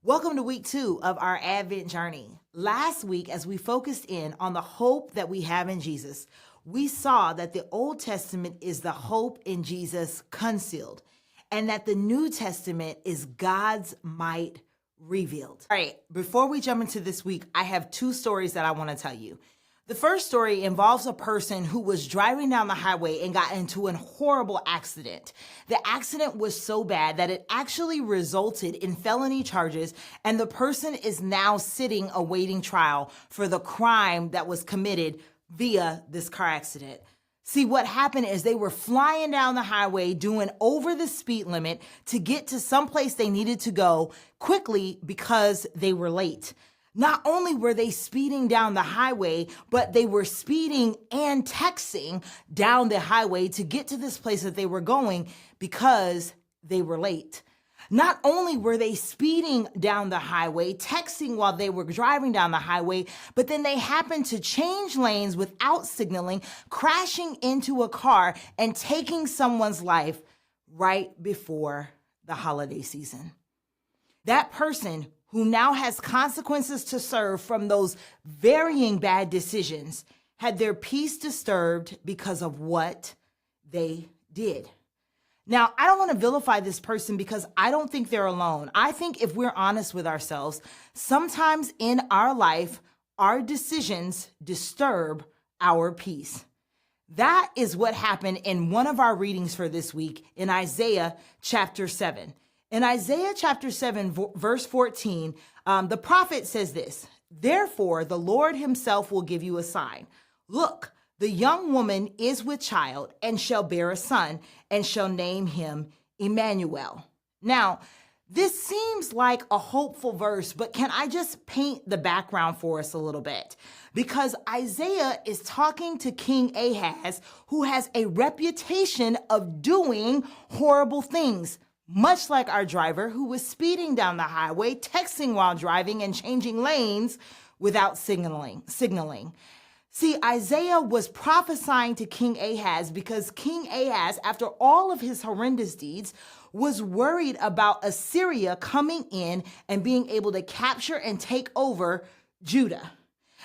Welcome to week 2 of our Advent journey. Last week, as we focused in on the hope that we have in Jesus, we saw that the Old Testament is the hope in Jesus concealed, and that the New Testament is God's might revealed. All right, before we jump into this week, I have 2 stories that I want to tell you. The first story involves a person who was driving down the highway and got into a horrible accident. The accident was so bad that it actually resulted in felony charges, and the person is now sitting awaiting trial for the crime that was committed via this car accident. See, what happened is they were flying down the highway doing over the speed limit to get to someplace they needed to go quickly because they were late. Not only were they speeding down the highway, but they were speeding and texting down the highway to get to this place that they were going because they were late. Not only were they speeding down the highway, texting while they were driving down the highway, but then they happened to change lanes without signaling, crashing into a car and taking someone's life right before the holiday season. That person who now has consequences to serve from those varying bad decisions, had their peace disturbed because of what they did. Now, I don't want to vilify this person because I don't think they're alone. I think if we're honest with ourselves, sometimes in our life, our decisions disturb our peace. That is what happened in one of our readings for this week in Isaiah chapter 7. In Isaiah chapter 7, verse 14, the prophet says this, "Therefore, the Lord himself will give you a sign. Look, the young woman is with child and shall bear a son and shall name him Emmanuel." Now, this seems like a hopeful verse, but can I just paint the background for us a little bit? Because Isaiah is talking to King Ahaz, who has a reputation of doing horrible things, much like our driver who was speeding down the highway, texting while driving, and changing lanes without signaling. See, Isaiah was prophesying to King Ahaz because King Ahaz, after all of his horrendous deeds, was worried about Assyria coming in and being able to capture and take over Judah.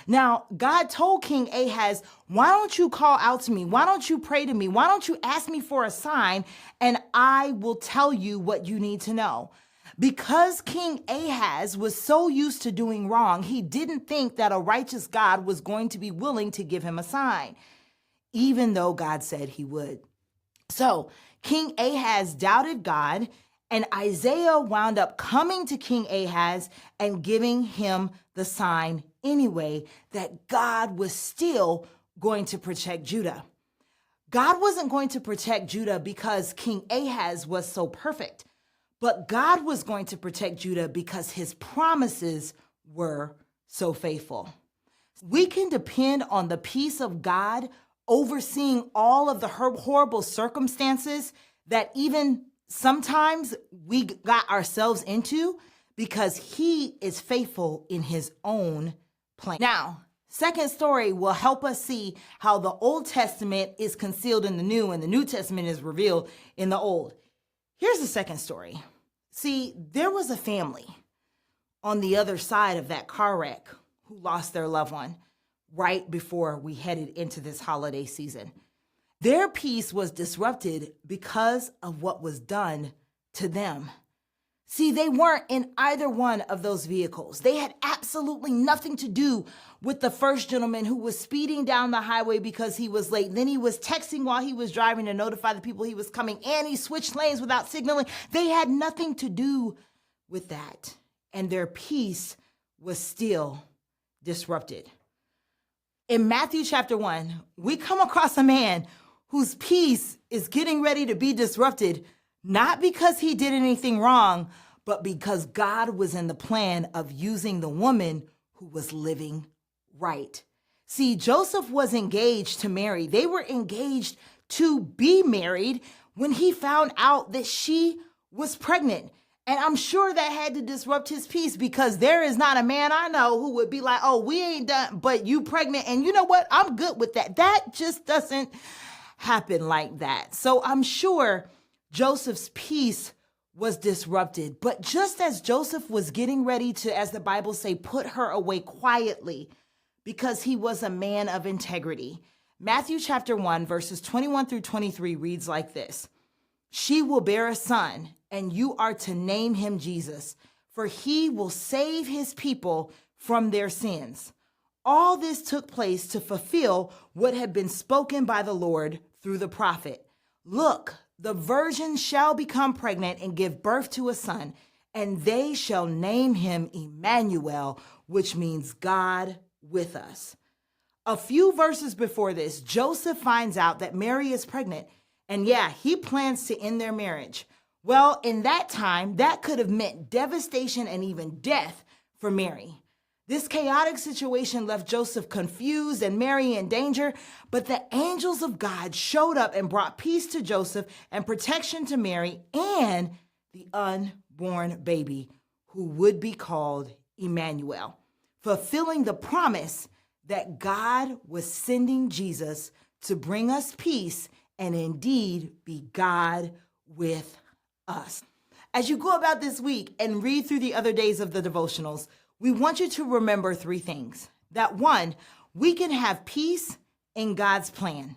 Now, God told King Ahaz, why don't you call out to me? Why don't you pray to me? Why don't you ask me for a sign and I will tell you what you need to know? Because King Ahaz was so used to doing wrong, he didn't think that a righteous God was going to be willing to give him a sign, even though God said he would. So King Ahaz doubted God, and Isaiah wound up coming to King Ahaz and giving him the sign anyway, that God was still going to protect Judah. God wasn't going to protect Judah because King Ahaz was so perfect, but God was going to protect Judah because his promises were so faithful. We can depend on the peace of God overseeing all of the horrible circumstances that even sometimes we got ourselves into, because he is faithful in his own plan. Now, second story will help us see how the Old Testament is concealed in the New and the New Testament is revealed in the Old. Here's the second story. See, there was a family on the other side of that car wreck who lost their loved one right before we headed into this holiday season. Their peace was disrupted because of what was done to them. See, they weren't in either one of those vehicles. They had absolutely nothing to do with the first gentleman who was speeding down the highway because he was late. Then he was texting while he was driving to notify the people he was coming, and he switched lanes without signaling. They had nothing to do with that, and their peace was still disrupted. In Matthew chapter 1, we come across a man whose peace is getting ready to be disrupted, not because he did anything wrong, but because God was in the plan of using the woman who was living right. See, Joseph was engaged to Mary. They were engaged to be married when he found out that she was pregnant. And I'm sure that had to disrupt his peace, because there is not a man I know who would be like, oh, we ain't done, but you pregnant. And you know what? I'm good with that. That just doesn't happen like that. So I'm sure Joseph's peace was disrupted. But just as Joseph was getting ready to, as the Bible say, put her away quietly because he was a man of integrity, Matthew chapter 1, verses 21 through 23 reads like this. She will bear a son, and you are to name him Jesus, for he will save his people from their sins. All this took place to fulfill what had been spoken by the Lord through the prophet. Look, the virgin shall become pregnant and give birth to a son, and they shall name him Emmanuel, which means God with us. A few verses before this, Joseph finds out that Mary is pregnant, and he plans to end their marriage. Well, in that time, that could have meant devastation and even death for Mary. This chaotic situation left Joseph confused and Mary in danger, but the angels of God showed up and brought peace to Joseph and protection to Mary and the unborn baby, who would be called Emmanuel, fulfilling the promise that God was sending Jesus to bring us peace and indeed be God with us. As you go about this week and read through the other days of the devotionals, we want you to remember three things. That one, we can have peace in God's plan.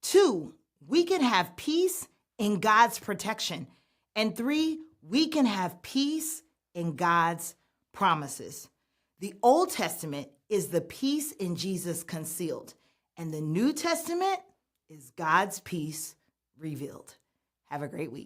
Two, we can have peace in God's protection. And three, we can have peace in God's promises. The Old Testament is the peace in Jesus concealed, and the New Testament is God's peace revealed. Have a great week.